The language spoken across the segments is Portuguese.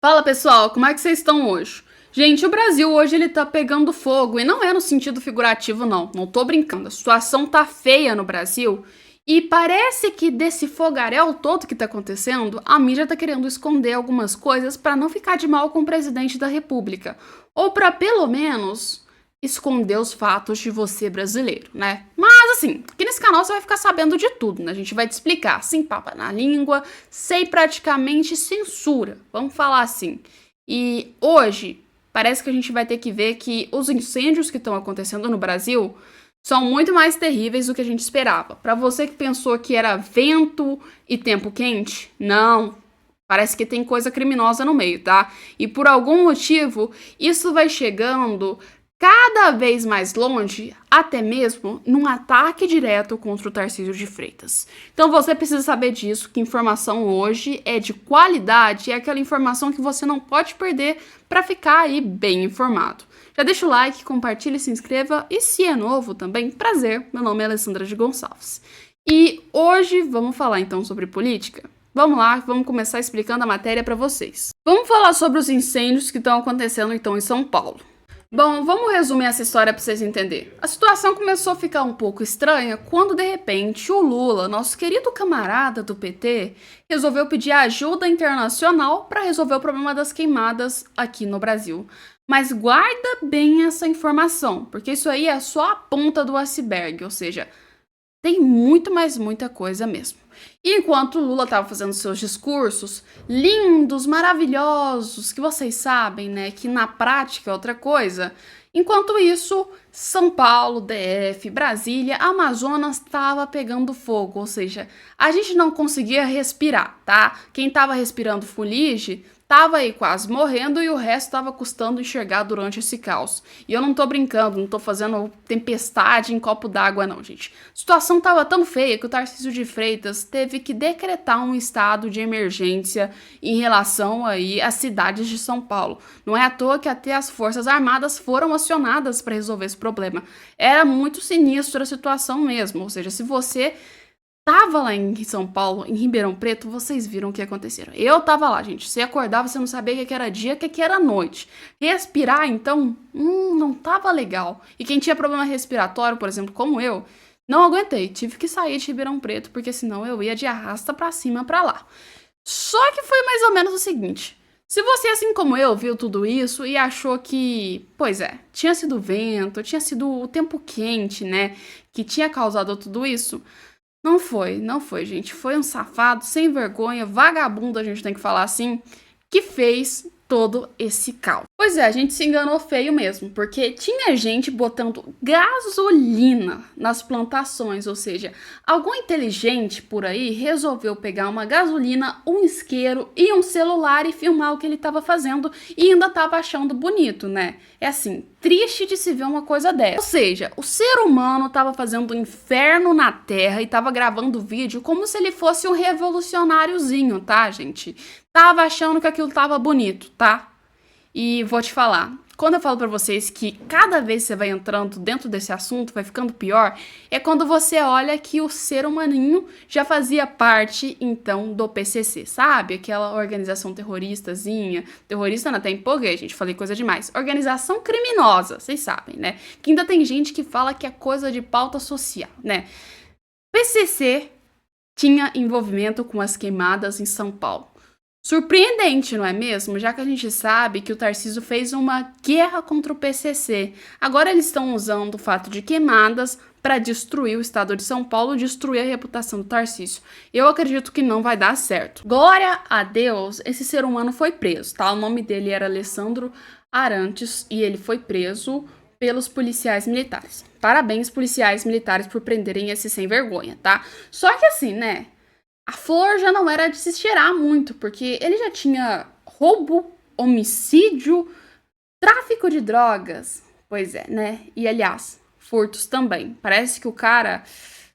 Fala pessoal, como é que vocês estão hoje? Gente, o Brasil hoje ele tá pegando fogo e não é no sentido figurativo não tô brincando. A situação tá feia no Brasil e parece que desse fogaréu todo que tá acontecendo, a mídia tá querendo esconder algumas coisas pra não ficar de mal com o presidente da República, ou pra pelo menos esconder os fatos de você brasileiro, né? Mas assim, aqui nesse canal você vai ficar sabendo de tudo, né? A gente vai te explicar sem papa na língua, sem praticamente censura, vamos falar assim. E hoje, parece que a gente vai ter que ver que os incêndios que estão acontecendo no Brasil são muito mais terríveis do que a gente esperava. Para você que pensou que era vento e tempo quente, não. Parece que tem coisa criminosa no meio, tá? E por algum motivo, isso vai chegando cada vez mais longe, até mesmo num ataque direto contra o Tarcísio de Freitas. Então você precisa saber disso, que informação hoje é de qualidade, é aquela informação que você não pode perder para ficar aí bem informado. Já deixa o like, compartilha, se inscreva e se é novo também, prazer, meu nome é Alessandra de Gonçalves. E hoje vamos falar então sobre política? Vamos lá, vamos começar explicando a matéria para vocês. Vamos falar sobre os incêndios que estão acontecendo então em São Paulo. Bom, vamos resumir essa história para vocês entenderem. A situação começou a ficar um pouco estranha quando, de repente, o Lula, nosso querido camarada do PT, resolveu pedir ajuda internacional para resolver o problema das queimadas aqui no Brasil. Mas guarda bem essa informação, porque isso aí é só a ponta do iceberg, ou seja, tem muita coisa mesmo. E enquanto o Lula estava fazendo seus discursos lindos, maravilhosos, que vocês sabem, né, que na prática é outra coisa, enquanto isso, São Paulo, DF, Brasília, Amazonas estava pegando fogo, ou seja, a gente não conseguia respirar, tá? Quem estava respirando fuligem tava aí quase morrendo e o resto tava custando enxergar durante esse caos. E eu não tô brincando, não tô fazendo tempestade em copo d'água não, gente. A situação tava tão feia que o Tarcísio de Freitas teve que decretar um estado de emergência em relação aí às cidades de São Paulo. Não é à toa que até as Forças Armadas foram acionadas para resolver esse problema. Era muito sinistra a situação mesmo, ou seja, se você tava lá em São Paulo, em Ribeirão Preto, vocês viram o que aconteceu. Eu tava lá, gente. Você acordava, você não sabia o que era dia, o que era noite. Respirar, então, não tava legal. E quem tinha problema respiratório, por exemplo, como eu, não aguentei. Tive que sair de Ribeirão Preto, porque senão eu ia de arrasta pra cima pra lá. Só que foi mais ou menos o seguinte. Se você, assim como eu, viu tudo isso e achou que, pois é, tinha sido vento, tinha sido o tempo quente, né, que tinha causado tudo isso, não foi, gente. Foi um safado, sem vergonha, vagabundo, a gente tem que falar assim, que fez todo esse caos. Pois é, a gente se enganou feio mesmo, porque tinha gente botando gasolina nas plantações, ou seja, algum inteligente por aí resolveu pegar uma gasolina, um isqueiro e um celular e filmar o que ele estava fazendo e ainda estava achando bonito, né? É assim, triste de se ver uma coisa dessa. Ou seja, o ser humano estava fazendo um inferno na Terra e estava gravando vídeo como se ele fosse um revolucionáriozinho, tá, gente? Tava achando que aquilo tava bonito, tá? E vou te falar, quando eu falo pra vocês que cada vez que você vai entrando dentro desse assunto, vai ficando pior, é quando você olha que o ser humaninho já fazia parte, então, do PCC, sabe? Aquela organização terroristazinha, terrorista não, até empolguei, gente, falei coisa demais. Organização criminosa, vocês sabem, né? Que ainda tem gente que fala que é coisa de pauta social, né? PCC tinha envolvimento com as queimadas em São Paulo. Surpreendente, não é mesmo? Já que a gente sabe que o Tarcísio fez uma guerra contra o PCC. Agora eles estão usando o fato de queimadas para destruir o estado de São Paulo, destruir a reputação do Tarcísio. Eu acredito que não vai dar certo. Glória a Deus, esse ser humano foi preso, tá? O nome dele era Alessandro Arantes e ele foi preso pelos policiais militares. Parabéns, policiais militares, por prenderem esse sem vergonha, tá? Só que assim, né? A flor já não era de se cheirar muito, porque ele já tinha roubo, homicídio, tráfico de drogas. Pois é, né? E, aliás, furtos também. Parece que o cara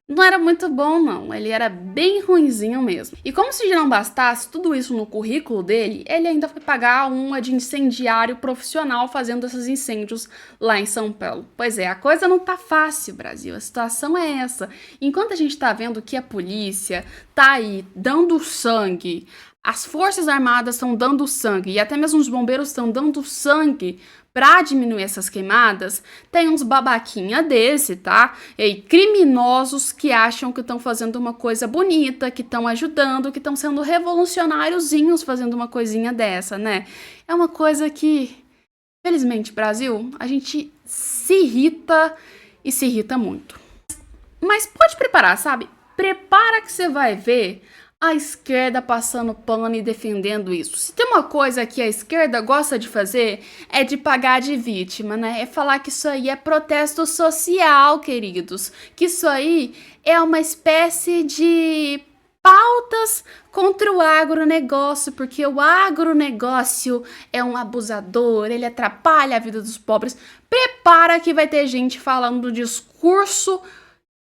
não era muito bom, não. Ele era bem ruinzinho mesmo. E como se já não bastasse tudo isso no currículo dele, ele ainda foi pagar uma de incendiário profissional fazendo esses incêndios lá em São Paulo. Pois é, a coisa não tá fácil, Brasil. A situação é essa. Enquanto a gente tá vendo que a polícia tá aí dando sangue, as Forças Armadas estão dando sangue, e até mesmo os bombeiros estão dando sangue para diminuir essas queimadas, tem uns babaquinha desse, tá? E criminosos que acham que estão fazendo uma coisa bonita, que estão ajudando, que estão sendo revolucionáriozinhos fazendo uma coisinha dessa, né? É uma coisa que, felizmente, Brasil, a gente se irrita e se irrita muito. Mas pode preparar, sabe? Prepara que você vai ver a esquerda passando pano e defendendo isso. Se tem uma coisa que a esquerda gosta de fazer, é de pagar de vítima, né? É falar que isso aí é protesto social, queridos. Que isso aí é uma espécie de pautas contra o agronegócio, porque o agronegócio é um abusador, ele atrapalha a vida dos pobres. Prepara que vai ter gente falando do discurso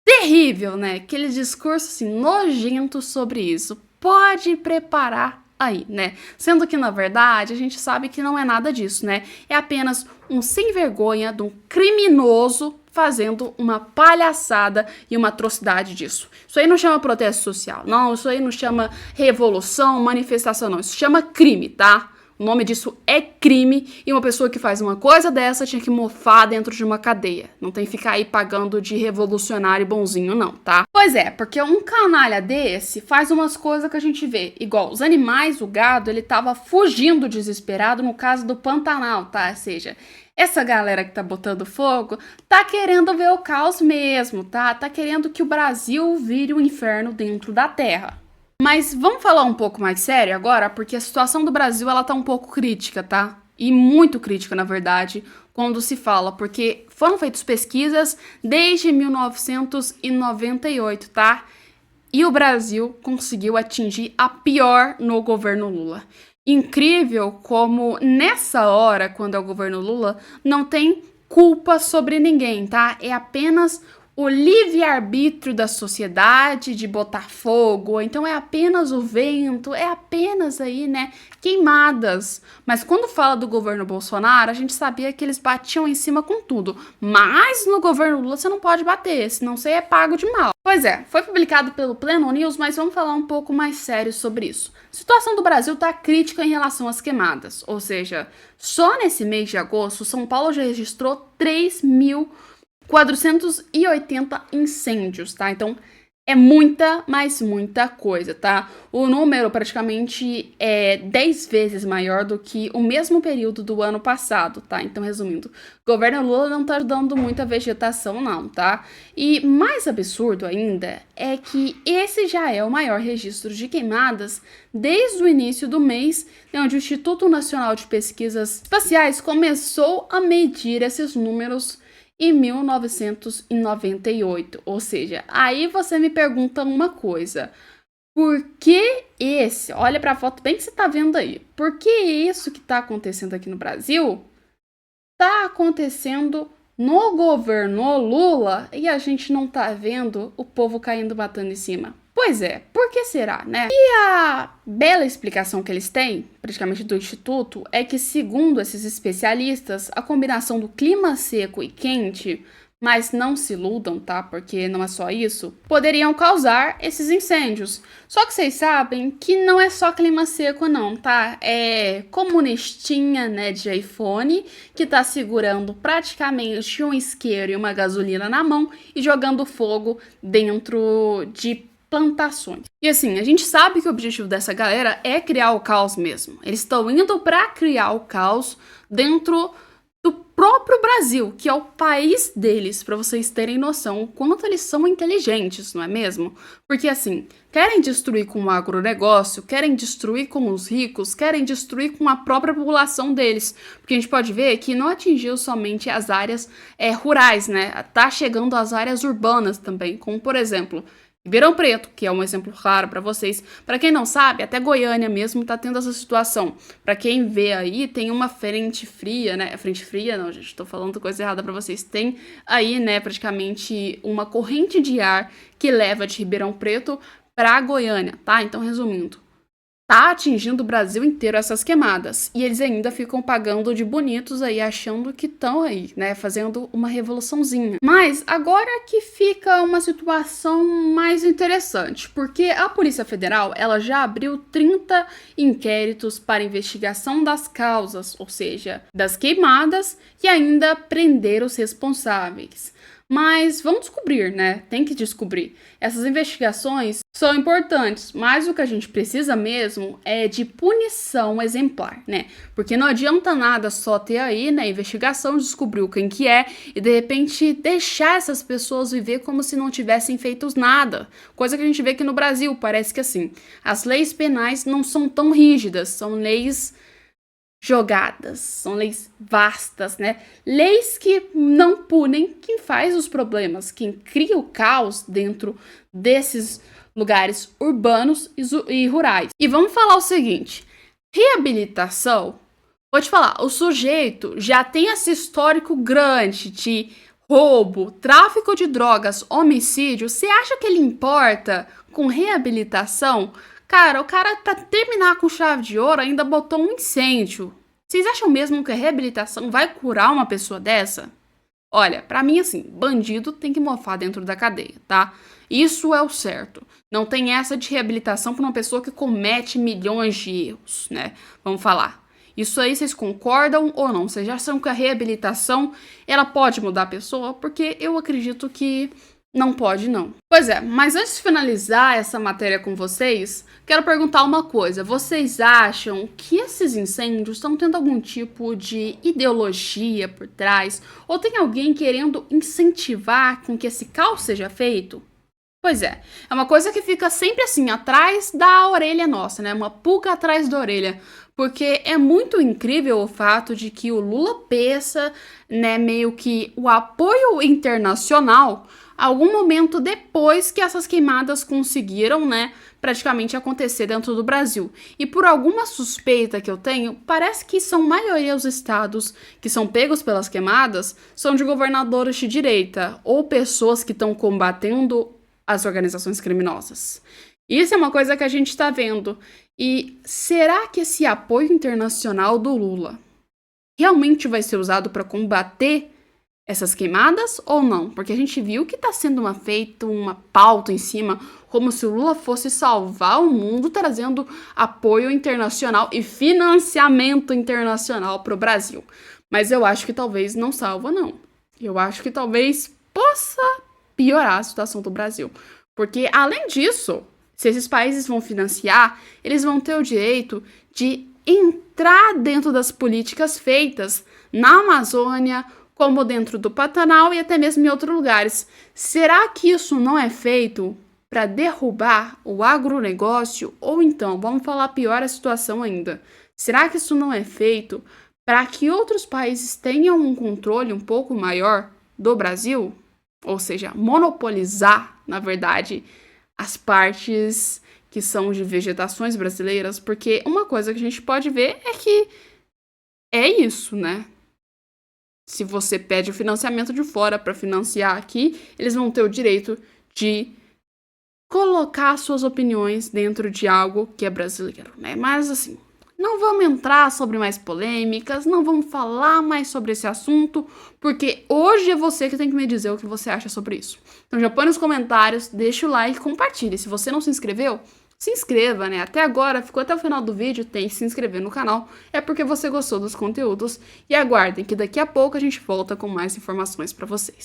terrível, né? Aquele discurso assim, nojento sobre isso. Pode preparar aí, né? Sendo que, na verdade, a gente sabe que não é nada disso, né? É apenas um sem vergonha de um criminoso fazendo uma palhaçada e uma atrocidade disso. Isso aí não chama protesto social, não. Isso aí não chama revolução, manifestação, não. Isso chama crime, tá? O nome disso é crime e uma pessoa que faz uma coisa dessa tinha que mofar dentro de uma cadeia. Não tem que ficar aí pagando de revolucionário bonzinho não, tá? Pois é, porque um canalha desse faz umas coisas que a gente vê. Igual, os animais, o gado, ele tava fugindo desesperado no caso do Pantanal, tá? Ou seja, essa galera que tá botando fogo tá querendo ver o caos mesmo, tá? Tá querendo que o Brasil vire um inferno dentro da terra. Mas vamos falar um pouco mais sério agora, porque a situação do Brasil ela tá um pouco crítica, tá? E muito crítica, na verdade, quando se fala, porque foram feitas pesquisas desde 1998, tá? E o Brasil conseguiu atingir a pior no governo Lula. Incrível como nessa hora, quando é o governo Lula, não tem culpa sobre ninguém, tá? É apenas o livre-arbítrio da sociedade de botar fogo, então é apenas o vento, é apenas aí, né, queimadas. Mas quando fala do governo Bolsonaro, a gente sabia que eles batiam em cima com tudo. Mas no governo Lula você não pode bater, senão você é pago de mal. Pois é, foi publicado pelo Pleno News, mas vamos falar um pouco mais sério sobre isso. A situação do Brasil tá crítica em relação às queimadas, ou seja, só nesse mês de agosto, São Paulo já registrou 3.480 incêndios, tá? Então, é muita, mas muita coisa, tá? O número praticamente é 10 vezes maior do que o mesmo período do ano passado, tá? Então, resumindo, o governo Lula não tá ajudando muito a vegetação, não, tá? E mais absurdo ainda é que esse já é o maior registro de queimadas desde o início do mês, onde o Instituto Nacional de Pesquisas Espaciais começou a medir esses números em 1998, ou seja, aí você me pergunta uma coisa, por que esse, olha para a foto bem que você tá vendo aí, por que isso que tá acontecendo aqui no Brasil tá acontecendo no governo Lula e a gente não tá vendo o povo caindo batendo em cima? Pois é, por que será, né? E a bela explicação que eles têm, praticamente do Instituto, é que, segundo esses especialistas, a combinação do clima seco e quente, mas não se iludam, tá? Porque não é só isso, poderiam causar esses incêndios. Só que vocês sabem que não é só clima seco não, tá? É comunistinha, né, de iPhone, que tá segurando praticamente um isqueiro e uma gasolina na mão e jogando fogo dentro de plantações. E assim, a gente sabe que o objetivo dessa galera é criar o caos mesmo. Eles estão indo para criar o caos dentro do próprio Brasil, que é o país deles, para vocês terem noção o quanto eles são inteligentes, não é mesmo? Porque assim, querem destruir com o agronegócio, querem destruir com os ricos, querem destruir com a própria população deles. Porque a gente pode ver que não atingiu somente as áreas rurais, né? Tá chegando às áreas urbanas também, como por exemplo Ribeirão Preto, que é um exemplo claro para vocês. Para quem não sabe, até Goiânia mesmo tá tendo essa situação. Para quem vê aí, tem uma frente fria, né? Frente fria, não, gente, tô falando coisa errada para vocês. Tem aí, né, praticamente uma corrente de ar que leva de Ribeirão Preto para Goiânia, tá? Então, resumindo, tá atingindo o Brasil inteiro essas queimadas. E eles ainda ficam pagando de bonitos aí, achando que estão aí, né, fazendo uma revoluçãozinha. Mas agora que fica uma situação mais interessante, porque a Polícia Federal, ela já abriu 30 inquéritos para investigação das causas, ou seja, das queimadas, e ainda prender os responsáveis. Mas vamos descobrir, né? Tem que descobrir. Essas investigações são importantes, mas o que a gente precisa mesmo é de punição exemplar, né? Porque não adianta nada só ter aí, né, investigação, descobrir quem que é e de repente deixar essas pessoas viver como se não tivessem feito nada. Coisa que a gente vê aqui no Brasil, parece que assim, as leis penais não são tão rígidas, são leis jogadas, são leis vastas, né? Leis que não punem quem faz os problemas, quem cria o caos dentro desses lugares urbanos e rurais. E vamos falar o seguinte: reabilitação, vou te falar, o sujeito já tem esse histórico grande de roubo, tráfico de drogas, homicídio. Você acha que ele importa com reabilitação? Cara, o cara, pra terminar com chave de ouro, ainda botou um incêndio. Vocês acham mesmo que a reabilitação vai curar uma pessoa dessa? Olha, pra mim, assim, bandido tem que mofar dentro da cadeia, tá? Isso é o certo. Não tem essa de reabilitação pra uma pessoa que comete milhões de erros, né? Vamos falar. Isso aí, vocês concordam ou não? Vocês já acham que a reabilitação, ela pode mudar a pessoa? Porque eu acredito que não pode, não. Pois é, mas antes de finalizar essa matéria com vocês, quero perguntar uma coisa. Vocês acham que esses incêndios estão tendo algum tipo de ideologia por trás? Ou tem alguém querendo incentivar com que esse caos seja feito? Pois é uma coisa que fica sempre assim, atrás da orelha nossa, né? Uma pulga atrás da orelha. Porque é muito incrível o fato de que o Lula pensa, né, meio que o apoio internacional algum momento depois que essas queimadas conseguiram, né, praticamente acontecer dentro do Brasil. E por alguma suspeita que eu tenho, parece que são maioria os estados que são pegos pelas queimadas são de governadores de direita ou pessoas que estão combatendo as organizações criminosas. Isso é uma coisa que a gente está vendo. E será que esse apoio internacional do Lula realmente vai ser usado para combater essas queimadas ou não? Porque a gente viu que está sendo feita uma pauta em cima, como se o Lula fosse salvar o mundo, trazendo apoio internacional e financiamento internacional para o Brasil. Mas eu acho que talvez não salva, não. Eu acho que talvez possa piorar a situação do Brasil. Porque, além disso, se esses países vão financiar, eles vão ter o direito de entrar dentro das políticas feitas na Amazônia, como dentro do Pantanal e até mesmo em outros lugares. Será que isso não é feito para derrubar o agronegócio? Ou então, vamos falar pior a situação ainda, será que isso não é feito para que outros países tenham um controle um pouco maior do Brasil? Ou seja, monopolizar, na verdade, as partes que são de vegetações brasileiras, porque uma coisa que a gente pode ver é que é isso, né? Se você pede o financiamento de fora para financiar aqui, eles vão ter o direito de colocar suas opiniões dentro de algo que é brasileiro, né? Mas assim, não vamos entrar sobre mais polêmicas, não vamos falar mais sobre esse assunto, porque hoje é você que tem que me dizer o que você acha sobre isso. Então já põe nos comentários, deixa o like, compartilha. Se você não se inscreveu, se inscreva, né? Até agora, ficou até o final do vídeo, tem que se inscrever no canal. É porque você gostou dos conteúdos. E aguardem que daqui a pouco a gente volta com mais informações para vocês.